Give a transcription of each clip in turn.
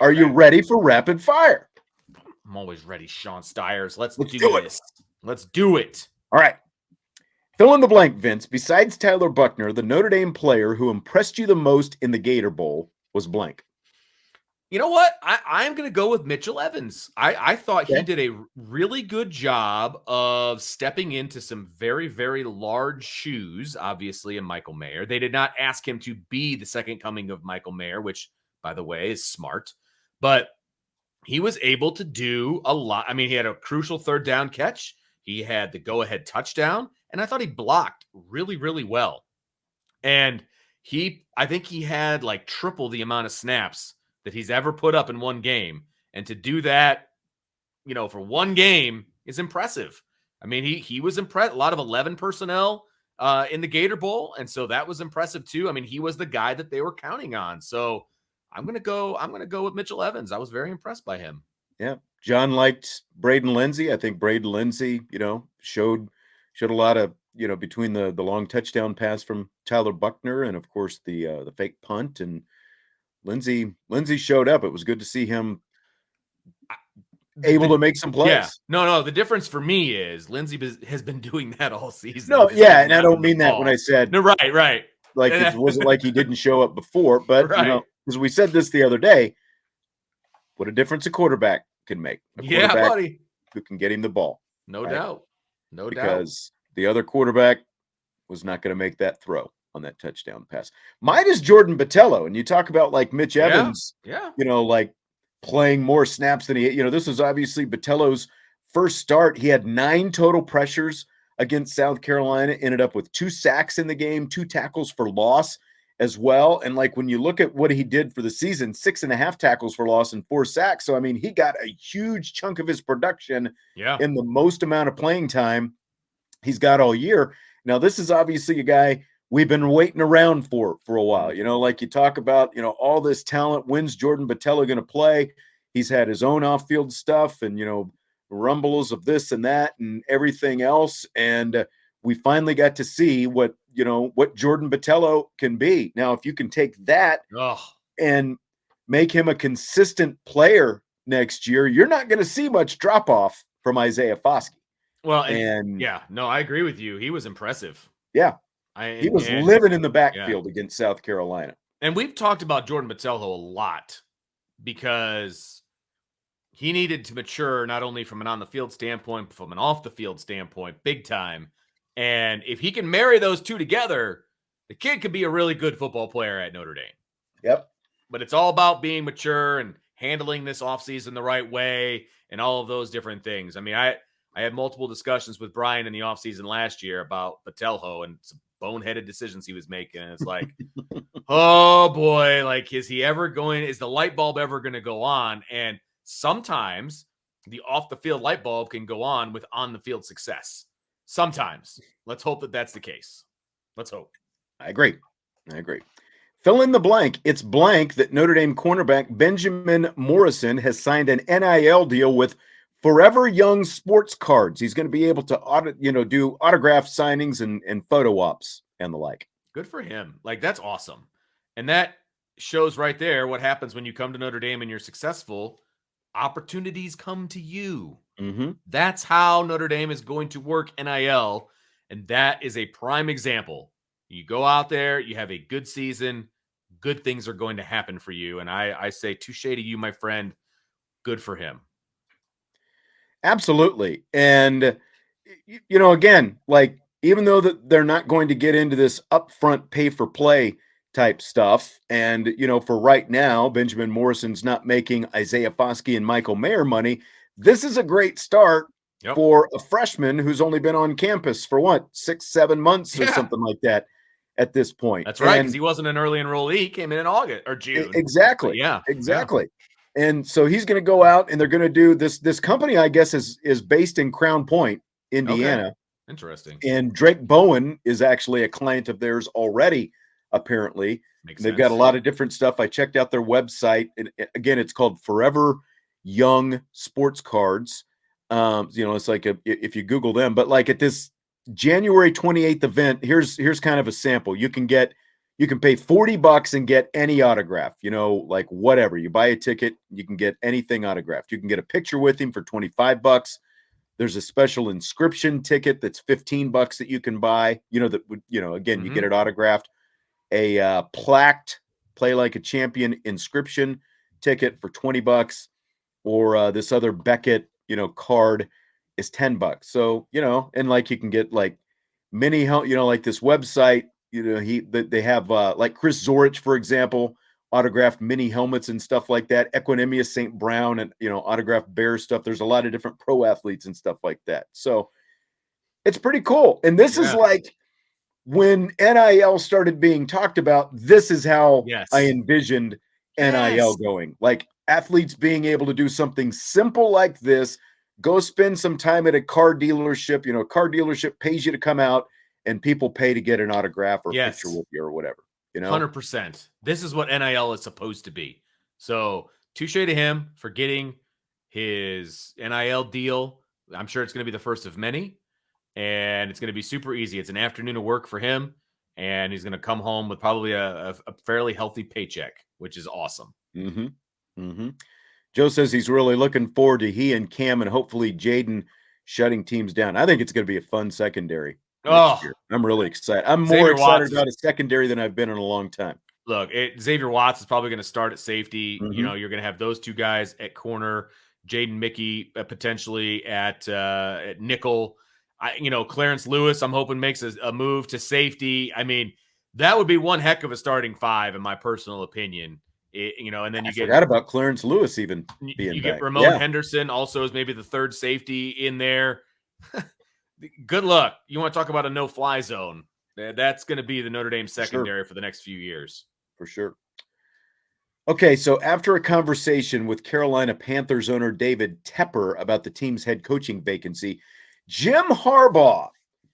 Are you ready for rapid fire? I'm always ready, Sean Stiers. Let's do it. this. Let's do it. All right. Fill in the blank, Vince. Besides Tyler Buchner, the Notre Dame player who impressed you the most in the Gator Bowl was blank. You know what? I'm going to go with Mitchell Evans. I thought he Okay. did a really good job of stepping into some very, very large shoes, obviously, in Michael Mayer. They did not ask him to be the second coming of Michael Mayer, which, by the way, is smart. But he was able to do a lot. I mean, he had a crucial third down catch. He had the go-ahead touchdown. And I thought he blocked really, really well. And I think he had like triple the amount of snaps that he's ever put up in one game. And to do that, for one game is impressive. I mean, he was impressed. A lot of 11 personnel in the Gator Bowl. And so that was impressive too. I mean, he was the guy that they were counting on. So I'm going to go with Mitchell Evans. I was very impressed by him. Yeah. John liked Braden Lindsey. I think Braden Lindsey, showed a lot of, between the long touchdown pass from Tyler Buchner and of course the fake punt, and Lindsey showed up. It was good to see him able to make some plays. Yeah. No. The difference for me is Lindsey has been doing that all season. No, yeah, and I don't mean that when I said no. Right. Like it wasn't like he didn't show up before, but because we said this the other day, what a difference a quarterback can make. A quarterback buddy, who can get him the ball. No doubt. Because the other quarterback was not going to make that throw on that touchdown pass. Mine is Jordan Botelho, and you talk about like Mitch Evans, like playing more snaps than he. This was obviously Botelho's first start. He had 9 total pressures against South Carolina, ended up with 2 sacks in the game, 2 tackles for loss as well. And like when you look at what he did for the season, 6.5 tackles for loss and 4 sacks. So I mean, he got a huge chunk of his production in the most amount of playing time he's got all year. Now, this is obviously a guy we've been waiting around for a while. Like you talk about, all this talent. When's Jordan Botelho going to play? He's had his own off-field stuff and, rumbles of this and that and everything else. And we finally got to see what Jordan Botelho can be. Now, if you can take that and make him a consistent player next year, you're not going to see much drop-off from Isaiah Foskey. Well, I agree with you. He was impressive. Yeah. He was living in the backfield against South Carolina. And we've talked about Jordan Botelho a lot because he needed to mature not only from an on-the-field standpoint, but from an off-the-field standpoint, big time. And if he can marry those two together, the kid could be a really good football player at Notre Dame. Yep. But it's all about being mature and handling this offseason the right way and all of those different things. I mean, I had multiple discussions with Brian in the offseason last year about Botelho and some boneheaded decisions he was making. And it's like, oh boy, like, is the light bulb ever going to go on? And sometimes the off the field light bulb can go on with on the field success. Sometimes. Let's hope that that's the case. Let's hope. I agree. Fill in the blank. It's blank that Notre Dame cornerback Benjamin Morrison has signed an NIL deal with Forever Young Sports Cards. He's going to be able to do autograph signings and photo ops and the like. Good for him. Like, that's awesome. And that shows right there what happens when you come to Notre Dame and you're successful. Opportunities come to you. Mm-hmm. That's how Notre Dame is going to work NIL. And that is a prime example. You go out there, you have a good season, good things are going to happen for you. And I say touche to you, my friend. Good for him. Absolutely. And, again, like, even though that they're not going to get into this upfront pay for play type stuff. And, for right now, Benjamin Morrison's not making Isaiah Foskey and Michael Mayer money. This is a great start for a freshman who's only been on campus for 6-7 months or something like that at this point. That's right. Because he wasn't an early enrollee. He came in August or June. Exactly. Yeah. Exactly. Yeah. And so he's going to go out and they're going to do this company, I guess, is based in Crown Point, Indiana. Okay. Interesting. And Drake Bowen is actually a client of theirs already, apparently. They've got a lot of different stuff. I checked out their website. And again, it's called Forever Young Sports Cards. It's like if you Google them, but like at this January 28th event, here's kind of a sample. You can get, You can pay $40 and get any autograph, like whatever. You buy a ticket, you can get anything autographed. You can get a picture with him for $25. There's a special inscription ticket that's $15 that you can buy, that would, again, you get it autographed. A plaqued Play Like a Champion inscription ticket for $20, or this other Beckett, card is $10. So, and like you can get like mini, like this website, they have like Chris Zorich, for example, autographed mini helmets and stuff like that. Equinemius St. Brown and, autographed bear stuff. There's a lot of different pro athletes and stuff like that. So it's pretty cool. And this is like when NIL started being talked about, this is how I envisioned NIL going. Like athletes being able to do something simple like this, go spend some time at a car dealership. A car dealership pays you to come out and people pay to get an autograph or a picture with you or whatever. 100%. This is what NIL is supposed to be. So touche to him for getting his NIL deal. I'm sure it's going to be the first of many, and it's going to be super easy. It's an afternoon of work for him, and he's going to come home with probably a fairly healthy paycheck, which is awesome. Joe says he's really looking forward to he and Cam and hopefully Jaden shutting teams down. I think it's going to be a fun secondary next year. I'm really excited. I'm more excited about a secondary than I've been in a long time. Look, Xavier Watts is probably going to start at safety. You're going to have those two guys at corner, Jaden Mickey potentially at nickel. Clarence Lewis, I'm hoping makes a move to safety. I mean, that would be one heck of a starting five, in my personal opinion. And then you forgot about Clarence Lewis even being you get Ramon Henderson also as maybe the third safety in there. Good luck. You want to talk about a no-fly zone? That's going to be the Notre Dame secondary for the next few years. For sure. Okay, so after a conversation with Carolina Panthers owner David Tepper about the team's head coaching vacancy, Jim Harbaugh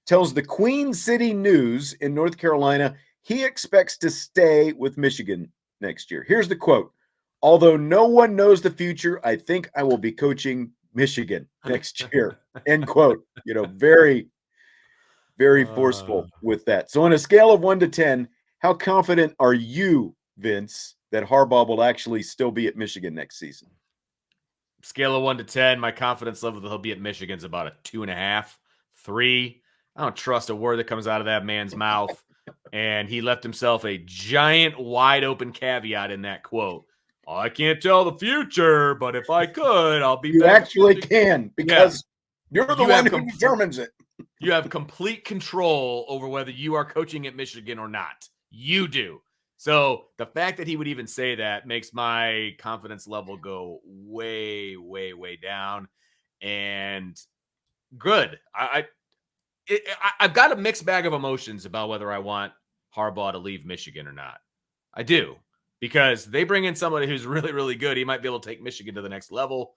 tells the Queen City News in North Carolina he expects to stay with Michigan next year. Here's the quote. "Although no one knows the future, I think I will be coaching Michigan next year." End quote. Very, very forceful with that. So on a scale of 1 to 10, how confident are you, Vince, that Harbaugh will actually still be at Michigan next season? Scale of 1 to 10, my confidence level that he'll be at Michigan is about a 2.5, 3. I don't trust a word that comes out of that man's mouth. And he left himself a giant, wide open caveat in that quote. I can't tell the future, but if I could, I'll be You back. Actually can, because you're the one who determines it. You have complete control over whether you are coaching at Michigan or not. You do. So the fact that he would even say that makes my confidence level go way, way, way down. And good. I've got a mixed bag of emotions about whether I want Harbaugh to leave Michigan or not. I do, because they bring in somebody who's really, really good. He might be able to take Michigan to the next level.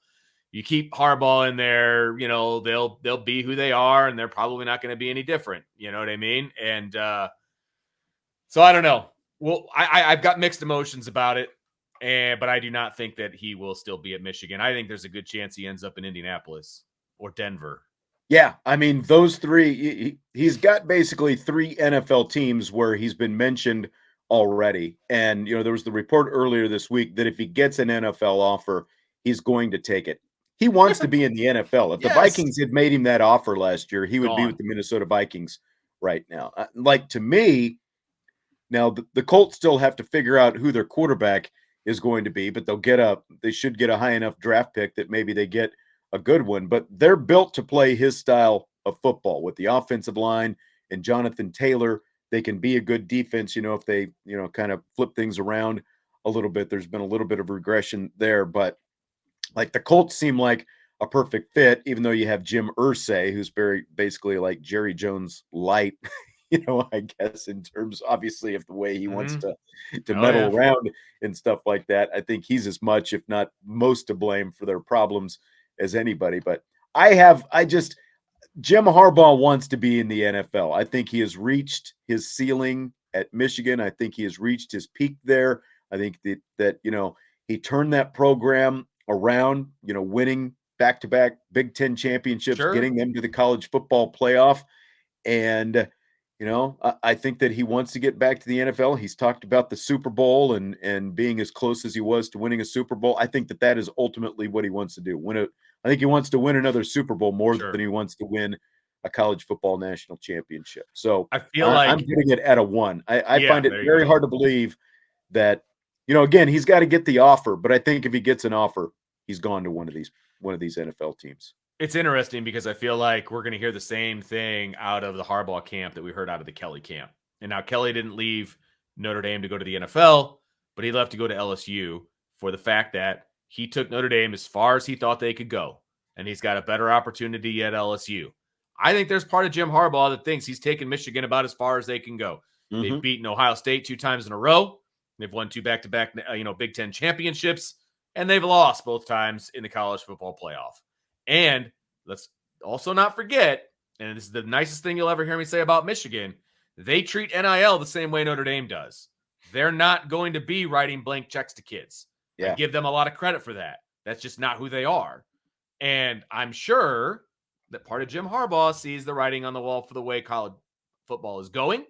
You keep Harbaugh in there, they'll be who they are, and they're probably not going to be any different. You know what I mean? And so I don't know. Well, I've got mixed emotions about it, but I do not think that he will still be at Michigan. I think there's a good chance he ends up in Indianapolis or Denver. Yeah, I mean, those three, he's got basically 3 NFL teams where he's been mentioned already. And, there was the report earlier this week that if he gets an NFL offer, he's going to take it. He wants to be in the NFL. If the Vikings had made him that offer last year, he would be with the Minnesota Vikings right now. To me, now the Colts still have to figure out who their quarterback is going to be, but they should get a high enough draft pick that maybe they get a good one. But they're built to play his style of football with the offensive line and Jonathan Taylor. They can be a good defense, if they, kind of flip things around a little bit. There's been a little bit of regression there, but like the Colts seem like a perfect fit, even though you have Jim Irsay, who's very basically like Jerry Jones light, I guess, in terms obviously of the way he wants to meddle around and stuff like that. I think he's as much, if not most, to blame for their problems as anybody. But Jim Harbaugh wants to be in the NFL. I think he has reached his ceiling at Michigan. I think he has reached his peak there. I think that he turned that program around, winning back-to-back Big Ten championships, getting them to the college football playoff. And I think that he wants to get back to the NFL. He's talked about the Super Bowl and being as close as he was to winning a Super Bowl. I think that is ultimately what he wants to do. I think he wants to win another Super Bowl more than he wants to win a college football national championship. So I feel like I'm putting it at a 1. I find it very hard to believe that, again, he's got to get the offer, but I think if he gets an offer, he's gone to one of these NFL teams. It's interesting because I feel like we're going to hear the same thing out of the Harbaugh camp that we heard out of the Kelly camp. And now Kelly didn't leave Notre Dame to go to the NFL, but he left to go to LSU for the fact that he took Notre Dame as far as he thought they could go. And he's got a better opportunity at LSU. I think there's part of Jim Harbaugh that thinks he's taken Michigan about as far as they can go. Mm-hmm. They've beaten Ohio State 2 times in a row. They've won 2 back-to-back, Big Ten championships, and they've lost both times in the college football playoff. And let's also not forget, and this is the nicest thing you'll ever hear me say about Michigan, they treat NIL the same way Notre Dame does. They're not going to be writing blank checks to kids. Yeah. I give them a lot of credit for that. That's just not who they are. And I'm sure that part of Jim Harbaugh sees the writing on the wall for the way college football is going.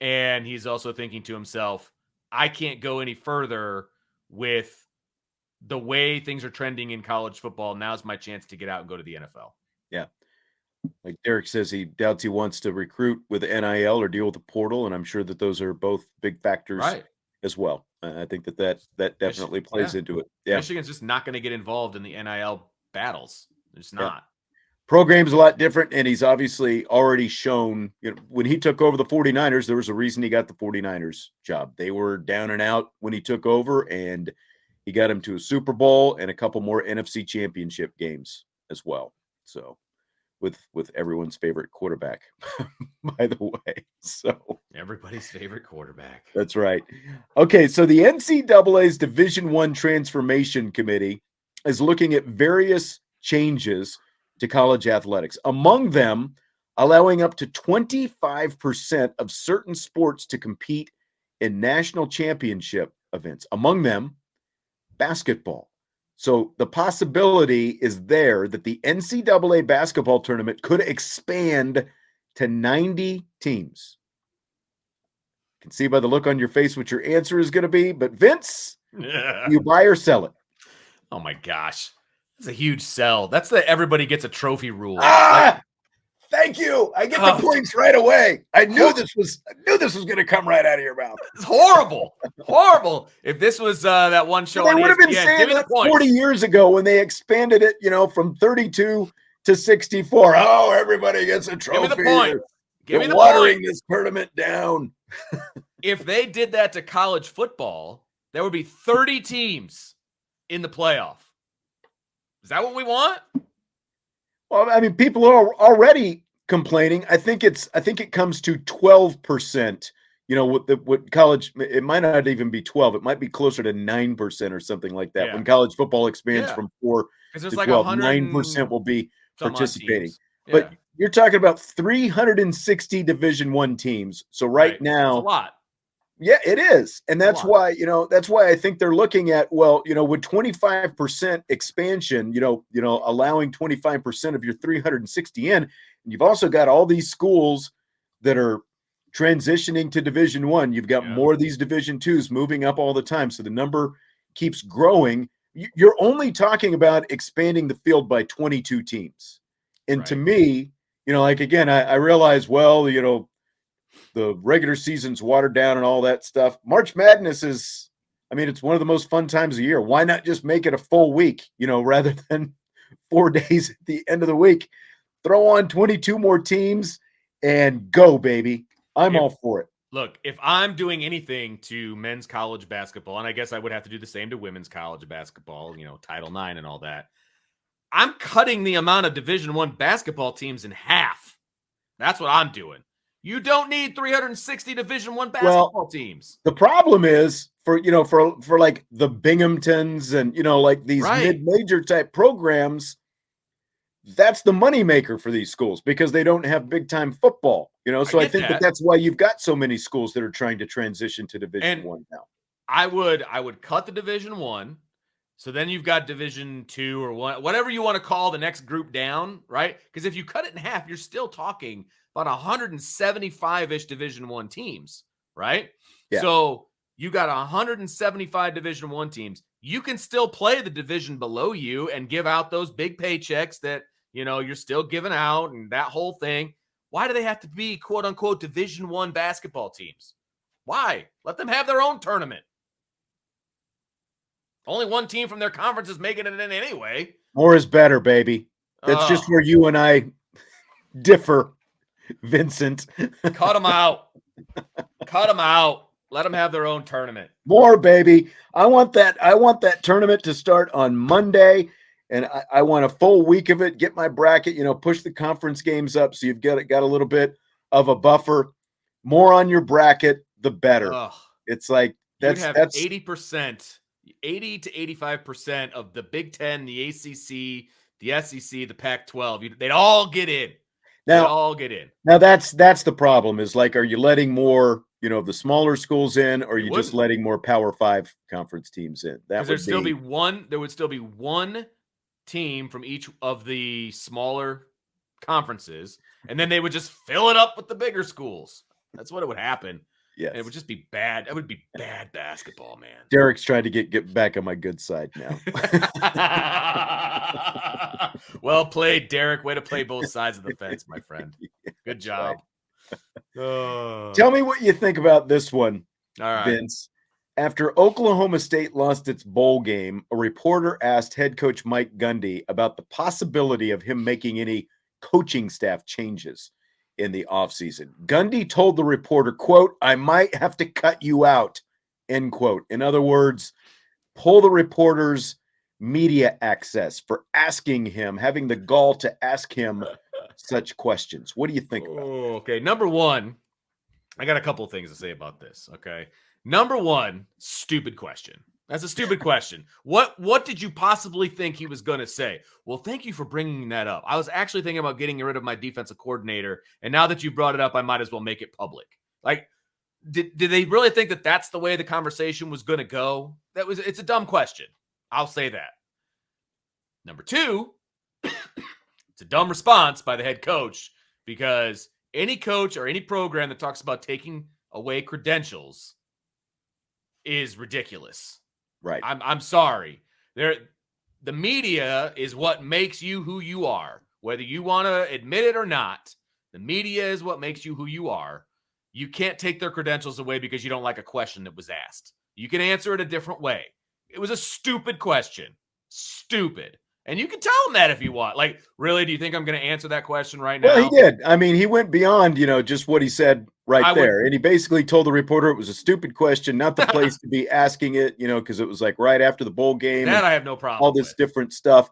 And he's also thinking to himself, I can't go any further with the way things are trending in college football. Now's my chance to get out and go to the NFL. Yeah. Like Derek says, he doubts he wants to recruit with NIL or deal with the portal. And I'm sure that those are both big factors as well. I think that definitely plays into it. Yeah. Michigan's just not going to get involved in the NIL battles. It's not. Yeah. Program's a lot different, and he's obviously already shown, when he took over the 49ers, there was a reason he got the 49ers job. They were down and out when he took over, and he got him to a Super Bowl and a couple more NFC championship games as well. So with everyone's favorite quarterback, by the way. So everybody's favorite quarterback. That's right. Okay, so the NCAA's Division I Transformation Committee is looking at various changes to college athletics. Among them, allowing up to 25% of certain sports to compete in national championship events. Among them, basketball. So the possibility is there that the NCAA basketball tournament could expand to 90 teams. You can see by the look on your face what your answer is going to be. But Vince, you buy or sell it? Oh my gosh. That's a huge sell. That's the everybody gets a trophy rule. Thank you. I get the points right away. I knew this was going to come right out of your mouth. It's horrible. Horrible. If this was that one show, they would have been saying that 40 years ago when they expanded it, from 32 to 64. Oh, everybody gets a trophy. Give me the point. Give me the watering this tournament down. If they did that to college football, there would be 30 teams in the playoff. Is that what we want? Well, I mean, people are already complaining. I think it comes to 12%. What college, it might not even be 12. It might be closer to 9% or something like that. Yeah. When college football expands from 4 to 12, 9% will be participating. Yeah. But you're talking about 360 Division I teams. So right now, that's a lot. Yeah, it is. And that's why, I think they're looking at, with 25% expansion, allowing 25% of your 360 in, and you've also got all these schools that are transitioning to Division I. You've got more of these Division IIs moving up all the time. So the number keeps growing. You're only talking about expanding the field by 22 teams. And to me, again, I realize, the regular season's watered down and all that stuff. March Madness is, it's one of the most fun times of the year. Why not just make it a full week, rather than 4 days at the end of the week? Throw on 22 more teams and go, baby. I'm all for it. Look, if I'm doing anything to men's college basketball, and I guess I would have to do the same to women's college basketball, Title IX and all that, I'm cutting the amount of Division I basketball teams in half. That's what I'm doing. You don't need 360 Division I basketball teams. The problem is for like the Binghamtons and, like these mid-major type programs, that's the moneymaker for these schools because they don't have big-time football, So I think that's why you've got so many schools that are trying to transition to Division I now. I would cut the Division I. So then you've got Division II or whatever you want to call the next group down, right? Because if you cut it in half, you're still talking about 175-ish Division I teams, right? Yeah. So you got 175 Division I teams. You can still play the division below you and give out those big paychecks that, you're still giving out and that whole thing. Why do they have to be quote unquote Division I basketball teams? Why? Let them have their own tournament. Only one team from their conference is making it in anyway. More is better, baby. That's just where you and I differ, Vincent. Cut them out. Cut them out. Let them have their own tournament. More, baby. I want that tournament to start on Monday, and I want a full week of it. Get my bracket, push the conference games up so you've got a little bit of a buffer. More on your bracket, the better. Ugh. It's like that's 80%, 80 to 85% of the Big Ten, the ACC, the SEC, the Pac-12. They'd all get in. Now that's the problem. Is like, are you letting more, the smaller schools in, or are you just letting more Power 5 conference teams in? There would still be one team from each of the smaller conferences, and then they would just fill it up with the bigger schools. That's what it would happen. Yes. And it would just be bad. It would be bad basketball, man. Derek's trying to get back on my good side now. Well played, Derek. Way to play both sides of the fence, my friend. Good job. Right. Tell me what you think about this one, all right, Vince. After Oklahoma State lost its bowl game, a reporter asked head coach Mike Gundy about the possibility of him making any coaching staff changes in the offseason. Gundy told the reporter, quote, "I might have to cut you out," end quote. In other words, pull the reporter's media access for having the gall to ask him such questions. What do you think about that? Okay, number one, I got a couple of things to say about this, okay? Number one, stupid question. That's a stupid question. What did you possibly think he was going to say? Well, thank you for bringing that up. I was actually thinking about getting rid of my defensive coordinator, and now that you brought it up, I might as well make it public. Like, did they really think that that's the way the conversation was going to go? It's a dumb question. I'll say that. Number two, it's a dumb response by the head coach, because any coach or any program that talks about taking away credentials is ridiculous. Right. I'm sorry. The media is what makes you who you are. Whether you want to admit it or not, the media is what makes you who you are. You can't take their credentials away because you don't like a question that was asked. You can answer it a different way. It was a stupid question. Stupid. And you can tell him that if you want. Like, really, do you think I'm going to answer that question right now? Well, he did. I mean, he went beyond, just what he said there. And he basically told the reporter it was a stupid question, not the place to be asking it, because it was like right after the bowl game. That I have no problem all this different stuff.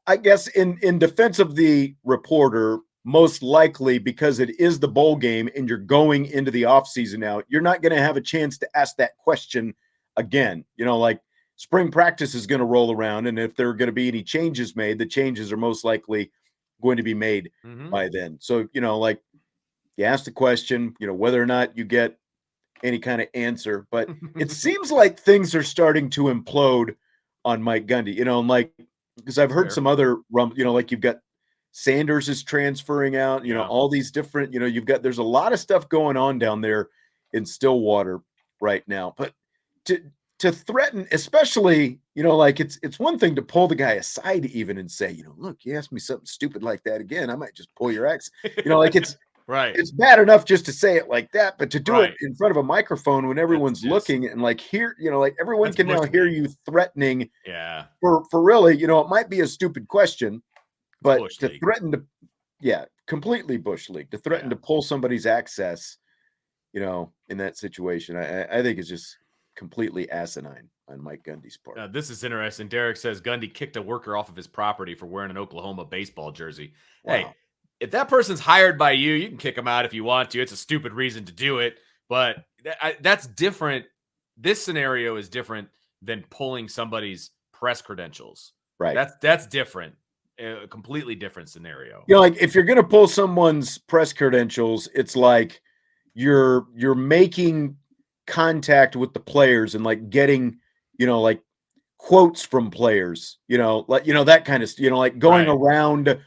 I guess in defense of the reporter, most likely because it is the bowl game and you're going into the offseason now, you're not going to have a chance to ask that question again. Like, spring practice is going to roll around, and if there are going to be any changes made, the changes are most likely going to be made by then. So, like, you ask the question, whether or not you get any kind of answer, but it seems like things are starting to implode on Mike Gundy, and like, because I've heard some other like you've got Sanders is transferring out, all these different, there's a lot of stuff going on down there in Stillwater right now, but to threaten, especially, like it's one thing to pull the guy aside even and say, look, you asked me something stupid like that again, I might just pull your ex, like it's right. It's bad enough just to say it like that, but to do it in front of a microphone when everyone's looking and like here, like everyone can now hear you threatening. Yeah. For really, it might be a stupid question, but to threaten to, completely bush league, to threaten to pull somebody's access, in that situation, I think it's just completely asinine on Mike Gundy's part. This is interesting. Derek says Gundy kicked a worker off of his property for wearing an Oklahoma baseball jersey. Wow. Hey, if that person's hired by you, you can kick them out if you want to. It's a stupid reason to do it, but that's different. This scenario is different than pulling somebody's press credentials. Right. That's different. A completely different scenario. Like if you're going to pull someone's press credentials, it's like you're making contact with the players and like getting, like quotes from players, like, that kind of, like going around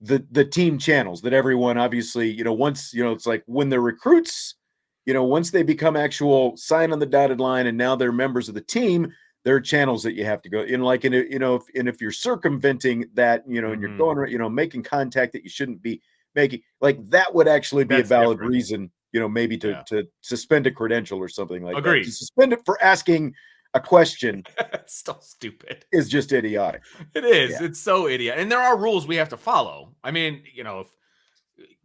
the team channels that everyone obviously, once, it's like when they're recruits, once they become actual sign on the dotted line and now they're members of the team, there are channels that you have to go in, like, if you're circumventing that, and you're going, making contact that you shouldn't be making, like, that would actually be a valid reason, maybe to suspend a credential or something like that. To suspend it for asking a question it's still stupid. Is just idiotic. It is. Yeah. It's so idiot. And there are rules we have to follow. I mean, if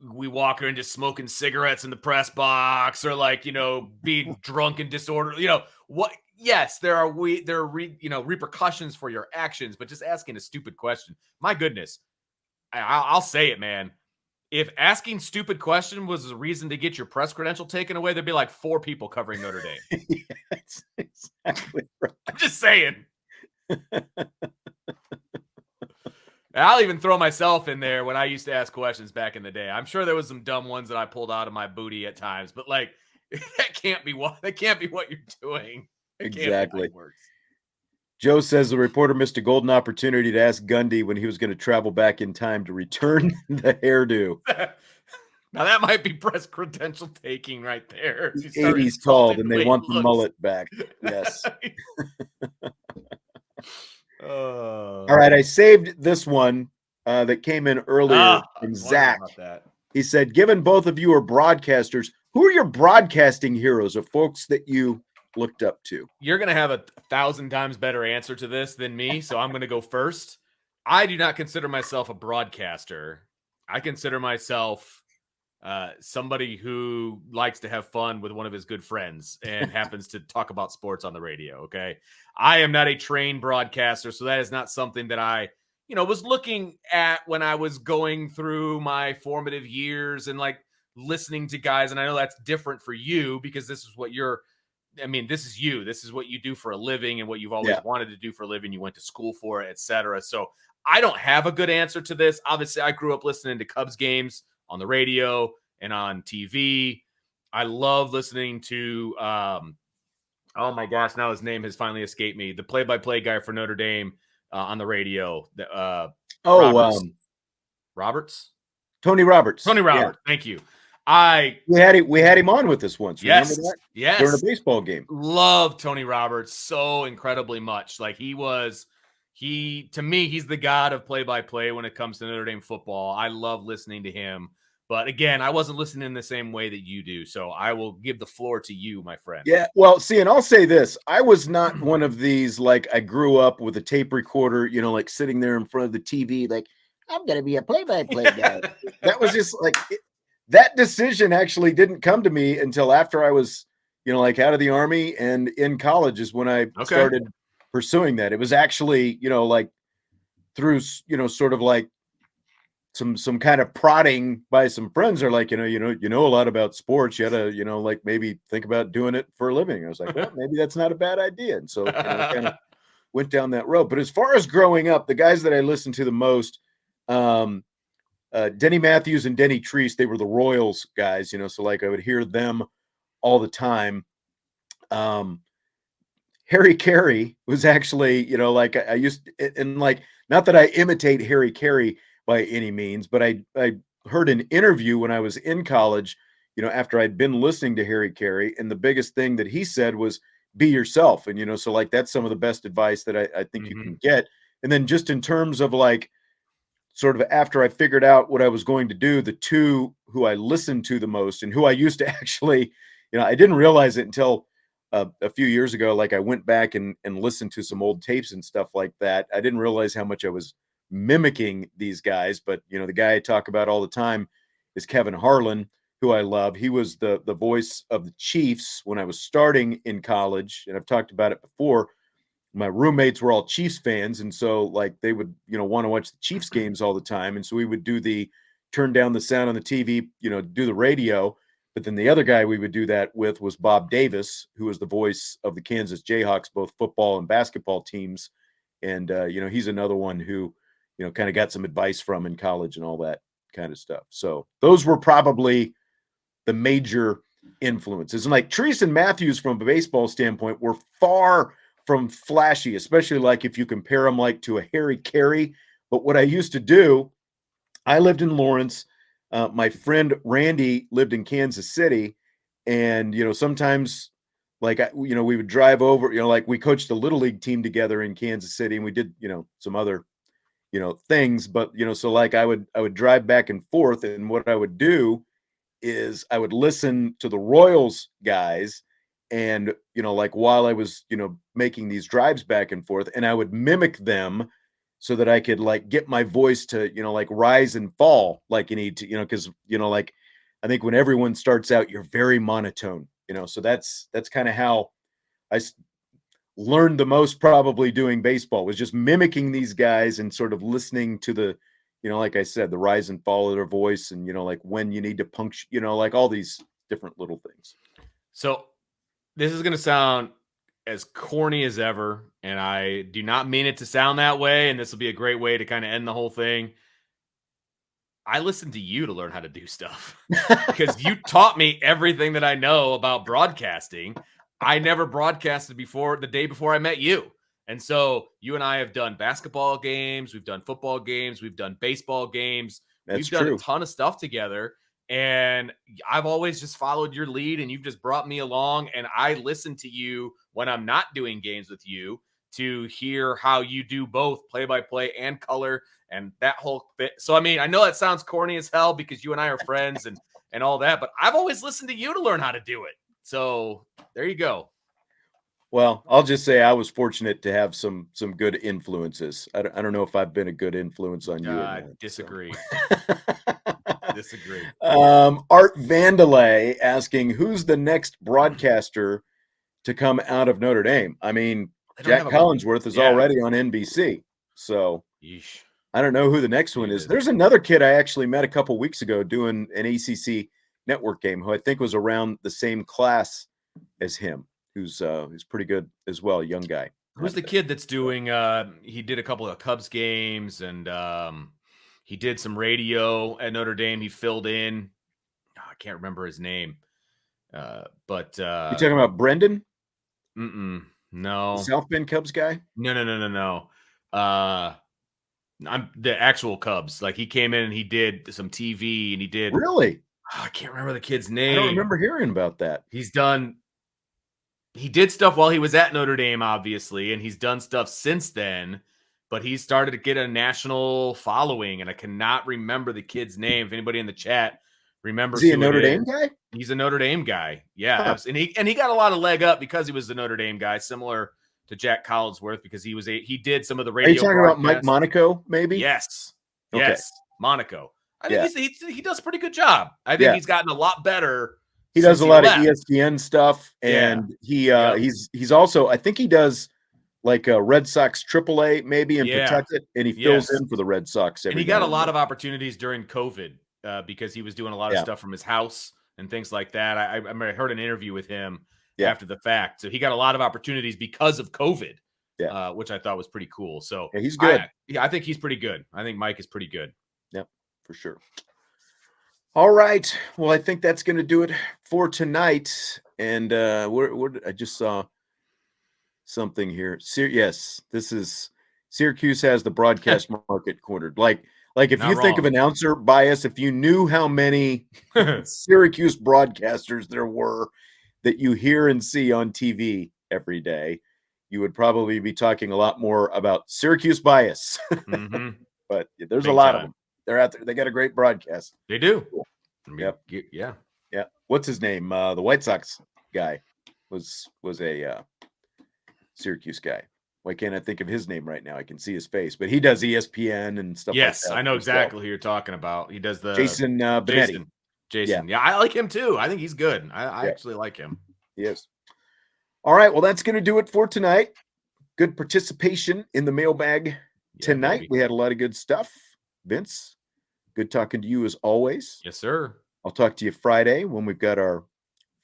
we walk into smoking cigarettes in the press box or being drunk and disorderly, what? Yes, there are repercussions for your actions, but just asking a stupid question. My goodness, I'll say it, man. If asking stupid question was a reason to get your press credential taken away, there'd be like 4 people covering Notre Dame. Yes, exactly right. I'm just saying. I'll even throw myself in there when I used to ask questions back in the day. I'm sure there was some dumb ones that I pulled out of my booty at times, but that can't be what you're doing. Exactly. Joe says the reporter missed a golden opportunity to ask Gundy when he was going to travel back in time to return the hairdo. Now that might be press credential taking right there. The 80s called and they want the mullet back. Yes. All right, I saved this one that came in earlier from Zach. He said, given both of you are broadcasters, who are your broadcasting heroes or folks that you looked up to? You're going to have 1,000 times better answer to this than me, so I'm going to go first. I do not consider myself a broadcaster. I consider myself somebody who likes to have fun with one of his good friends and happens to talk about sports on the radio. Okay. I am not a trained broadcaster, so that is not something that I, was looking at when I was going through my formative years and listening to guys. And I know that's different for you because this is what this is you. This is what you do for a living and what you've always wanted to do for a living. You went to school for it, etc. So I don't have a good answer to this. Obviously, I grew up listening to Cubs games on the radio and on TV. I love listening to, oh my gosh, now his name has finally escaped me. The play-by-play guy for Notre Dame on the radio. Roberts? Tony Roberts. Yeah. Thank you. We had him on with us once. Yes. Remember that? Yes. During a baseball game. Love Tony Roberts so incredibly much. To me, he's the god of play-by-play when it comes to Notre Dame football. I love listening to him. But again, I wasn't listening in the same way that you do. So I will give the floor to you, my friend. Yeah. Well, see, and I'll say this. I was not one of these, I grew up with a tape recorder, sitting there in front of the TV, I'm going to be a play-by-play guy. That was just that decision actually didn't come to me until after I was, out of the Army and in college is when I started pursuing that. It was actually, through, sort of some kind of prodding by some friends are you know a lot about sports. You had to, maybe think about doing it for a living. I was like, well, maybe that's not a bad idea. And so kind of went down that road. But as far as growing up, the guys that I listened to the most, Denny Matthews and Denny Treese, they were the Royals guys, so I would hear them all the time. Harry Carey was actually, I used and not that I imitate Harry Carey by any means, but I heard an interview when I was in college, after I'd been listening to Harry Carey, and the biggest thing that he said was be yourself. And, so that's some of the best advice that I think you can get. And then just in terms of sort of after I figured out what I was going to do, the two who I listened to the most and who I used to actually, I didn't realize it until a few years ago. I went back and listened to some old tapes and stuff like that. I didn't realize how much I was mimicking these guys, but the guy I talk about all the time is Kevin Harlan, who I love. He was the voice of the Chiefs when I was starting in college, and I've talked about it before. My roommates were all Chiefs fans, and so they would want to watch the Chiefs games all the time, and so we would do the turn down the sound on the TV, do the radio. But then the other guy we would do that with was Bob Davis, who was the voice of the Kansas Jayhawks, both football and basketball teams, and he's another one who kind of got some advice from in college and all that kind of stuff. So those were probably the major influences. And Treese and Matthews from a baseball standpoint were far from flashy, especially if you compare them to a Harry Carey. But what I used to do I lived in Lawrence. My friend Randy lived in Kansas City, and sometimes like we would drive over. Like we coached a little league team together in Kansas City, and we did some other things. But so like I would drive back and forth, and what I would do is I would listen to the Royals guys, and like while I was making these drives back and forth, and I would mimic them so that I could like get my voice to like rise and fall like you need to because like I think when everyone starts out you're very monotone, so that's kind of how I learned the most, probably doing baseball, was just mimicking these guys and sort of listening to the like I said, the rise and fall of their voice, and like when you need to puncture, like all these different little things. So this is going to sound as corny as ever, and I do not mean it to sound that way, and this will be a great way to kind of end the whole thing. I listened to you to learn how to do stuff because you taught me everything that I know about broadcasting. I never broadcasted before the day before I met you. And so you and I have done basketball games, we've done football games, we've done baseball games. We've done a ton of stuff together. And I've always just followed your lead, and you've just brought me along. And I listen to you when I'm not doing games with you to hear how you do both play-by-play and color and that whole bit. So, I mean, I know that sounds corny as hell because you and I are friends and all that, but I've always listened to you to learn how to do it. So there you go. Well, I'll just say I was fortunate to have some good influences. I don't know if I've been a good influence on you or not. Disagree. So. Disagree. Art Vandelay asking, who's the next broadcaster to come out of Notre Dame? I mean, Jack Collinsworth is already on NBC. So yeesh. I don't know who the next one is. There's another kid I actually met a couple weeks ago doing an ACC network game who I think was around the same class as him, who's pretty good as well, young guy. Who's the kid that's doing he did a couple of Cubs games, and he did some radio at Notre Dame. He filled in. Oh, I can't remember his name. But you talking about Brendan? No. The South Bend Cubs guy? No. I'm the actual Cubs. Like he came in and he did some TV, and he did really. I can't remember the kid's name. I don't remember hearing about that. He did stuff while he was at Notre Dame, obviously, and he's done stuff since then, but he started to get a national following, and I cannot remember the kid's name. If anybody in the chat remembers, is he a Notre Dame guy? He's a Notre Dame guy. Yeah. And he got a lot of leg up because he was the Notre Dame guy, similar to Jack Collinsworth, because he did some of the radio. Are you talking about Mike Monaco, maybe? Yes. Okay. Yes. Monaco. I think he does a pretty good job. I think he's gotten a lot better. He does a lot of ESPN stuff, and he's also, I think he does like a Red Sox AAA maybe in Pawtucket, and he fills in for the Red Sox. And he got a lot of opportunities during COVID because he was doing a lot of stuff from his house and things like that. I heard an interview with him after the fact. So he got a lot of opportunities because of COVID, which I thought was pretty cool. So he's good. I think he's pretty good. I think Mike is pretty good. Yep, for sure. All right. Well, I think that's going to do it for tonight. And I just saw something here. Yes, this is Syracuse has the broadcast market cornered. Like if you think of announcer bias, if you knew how many Syracuse broadcasters there were that you hear and see on TV every day, you would probably be talking a lot more about Syracuse bias. Mm-hmm. But there's a lot of them. They're out there. They got a great broadcast. They do. Yep. Yeah. What's his name? The White Sox guy was a Syracuse guy. Why can't I think of his name right now? I can see his face, but he does ESPN and stuff. Yes, like that. I know exactly who you're talking about. He does the Jason Benetti. Jason. Yeah, I like him too. I think he's good. I actually like him. Yes. All right. Well, that's going to do it for tonight. Good participation in the mailbag tonight. Baby. We had a lot of good stuff. Vince, good talking to you as always. Yes, sir. I'll talk to you Friday when we've got our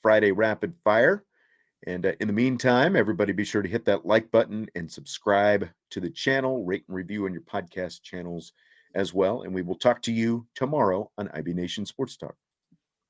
Friday rapid fire. And in the meantime, everybody be sure to hit that like button and subscribe to the channel, rate and review on your podcast channels as well. And we will talk to you tomorrow on IB Nation Sports Talk.